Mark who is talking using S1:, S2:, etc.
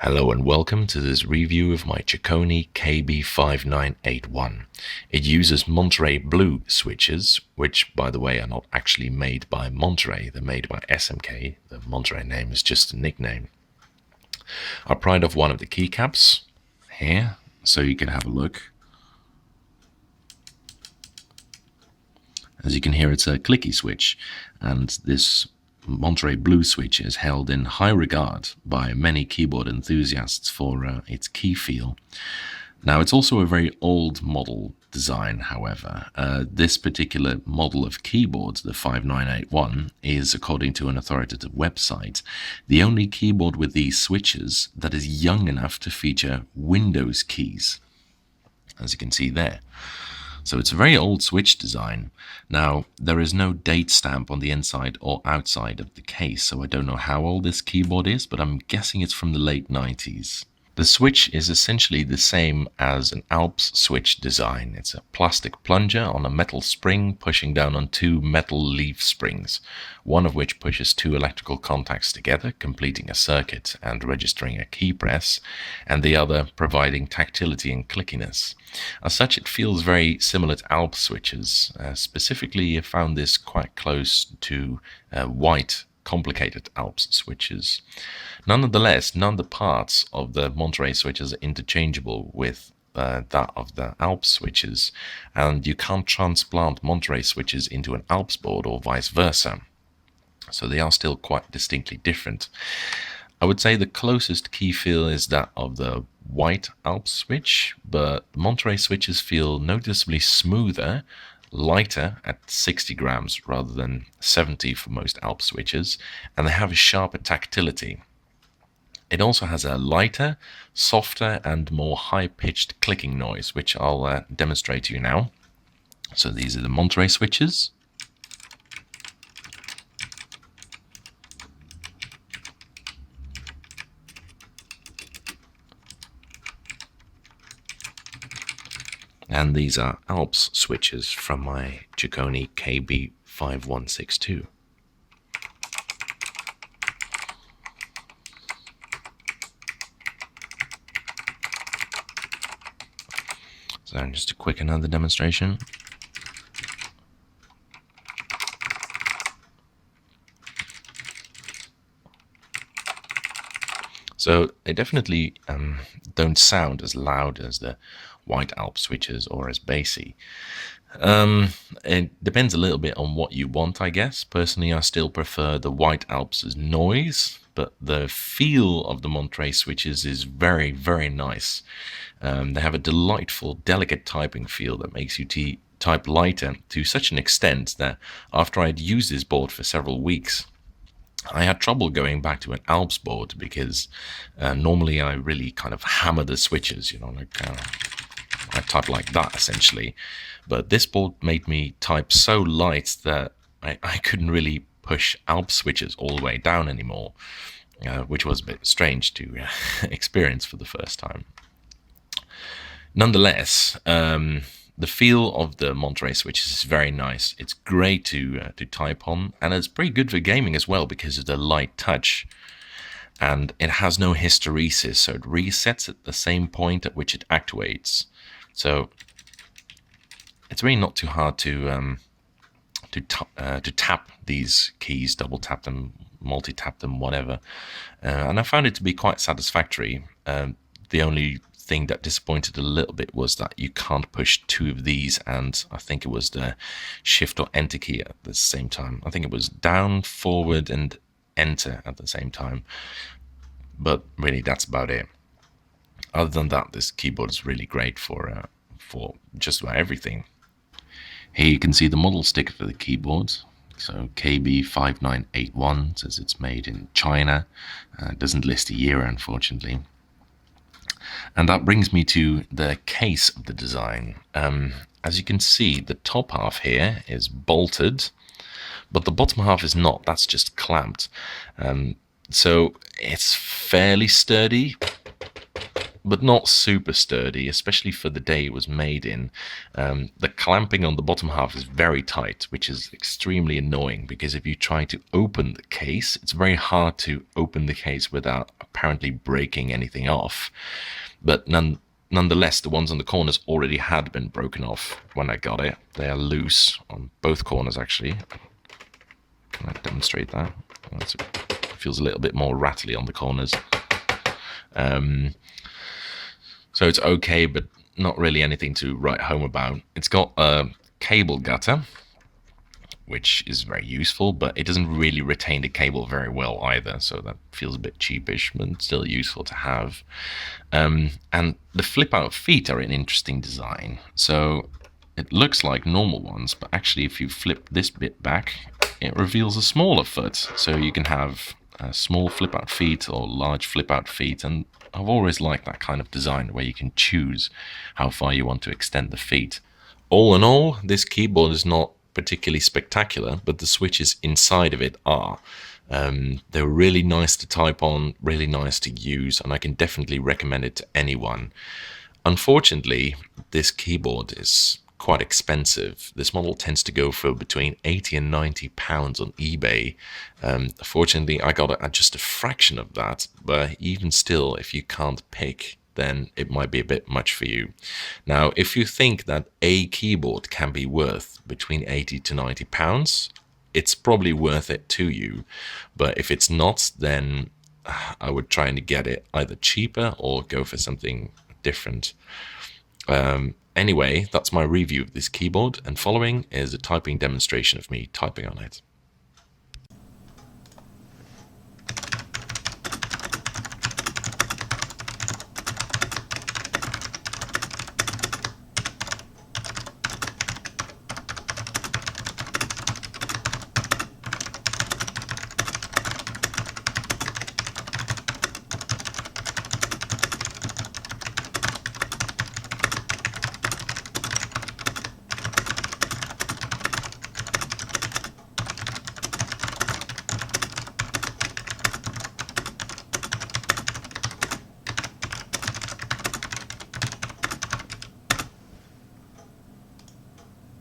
S1: Hello and welcome to this review of my Chicony KB-5981. It uses Monterey blue switches, which by the way are not actually made by Monterey, they're made by SMK. The Monterey name is just a nickname. I pried off one of the keycaps here so you can have a look. As you can hear, it's a clicky switch, and this Monterey blue switch is held in high regard by many keyboard enthusiasts for its key feel. Now, it's also a very old model design, however. This particular model of keyboard, the 5981, is, according to an authoritative website, the only keyboard with these switches that is young enough to feature Windows keys, as you can see there. So it's a very old switch design. Now, there is no date stamp on the inside or outside of the case, so I don't know how old this keyboard is, but I'm guessing it's from the late 90s. The switch is essentially the same as an Alps switch design. It's a plastic plunger on a metal spring pushing down on two metal leaf springs, one of which pushes two electrical contacts together, completing a circuit and registering a key press, and the other providing tactility and clickiness. As such, it feels very similar to Alps switches. Specifically, I found this quite close to white complicated Alps switches. Nonetheless, none of the parts of the Monterey switches are interchangeable with that of the Alps switches, and you can't transplant Monterey switches into an Alps board or vice versa. So they are still quite distinctly different. I would say the closest key feel is that of the white Alps switch, but Monterey switches feel noticeably smoother, lighter at 60 grams rather than 70 for most Alps switches, and they have a sharper tactility. It also has a lighter, softer, and more high-pitched clicking noise, which I'll demonstrate to you now. So these are the Monterey switches. And these are Alps switches from my Chicony KB-5162. So just a quick another demonstration. So they definitely don't sound as loud as the white Alps switches or as bassy. It depends a little bit on what you want, I guess. Personally, I still prefer the white Alps as noise, but the feel of the Monterey switches is very, very nice. They have a delightful, delicate typing feel that makes you type lighter to such an extent that after I'd used this board for several weeks, I had trouble going back to an Alps board because normally I really kind of hammer the switches, I type like that essentially. But this board made me type so light that I couldn't really push Alps switches all the way down anymore, which was a bit strange to experience for the first time. Nonetheless, the feel of the Monterey switches is very nice. It's great to type on, and it's pretty good for gaming as well because of the light touch. And it has no hysteresis, so it resets at the same point at which it actuates. So it's really not too hard to tap these keys, double tap them, multi tap them, whatever. And I found it to be quite satisfactory. The only thing that disappointed a little bit was that you can't push two of these, and I think it was the shift or enter key at the same time. I think it was down, forward, and enter at the same time. But really, that's about it. Other than that, this keyboard is really great for just about everything. Here you can see the model sticker for the keyboard. So KB-5981 says it's made in China. It doesn't list a year, unfortunately. And that brings me to the case of the design. As you can see, the top half here is bolted, but the bottom half is not. That's just clamped. So it's fairly sturdy, but not super sturdy, especially for the day it was made in. The clamping on the bottom half is very tight, which is extremely annoying, because if you try to open the case, it's very hard to open the case without apparently breaking anything off. But nonetheless, the ones on the corners already had been broken off when I got it. They are loose on both corners, actually. Can I demonstrate that? It feels a little bit more rattly on the corners. So it's okay, but not really anything to write home about. It's got a cable gutter, which is very useful, but it doesn't really retain the cable very well either, so that feels a bit cheapish, but still useful to have. And the flip-out feet are an interesting design. So it looks like normal ones, but actually if you flip this bit back, it reveals a smaller foot. So you can have small flip-out feet or large flip-out feet, and I've always liked that kind of design where you can choose how far you want to extend the feet. All in all, this keyboard is not particularly spectacular, but the switches inside of it are. They're really nice to type on, really nice to use, and I can definitely recommend it to anyone. Unfortunately, this keyboard is quite expensive. This model tends to go for between 80 and 90 pounds on eBay. Fortunately, I got it at just a fraction of that, but even still, if you can't pick, then it might be a bit much for you. Now, if you think that a keyboard can be worth between 80 to 90 pounds, it's probably worth it to you. But if it's not, then I would try and get it either cheaper or go for something different. Anyway, that's my review of this keyboard, and following is a typing demonstration of me typing on it.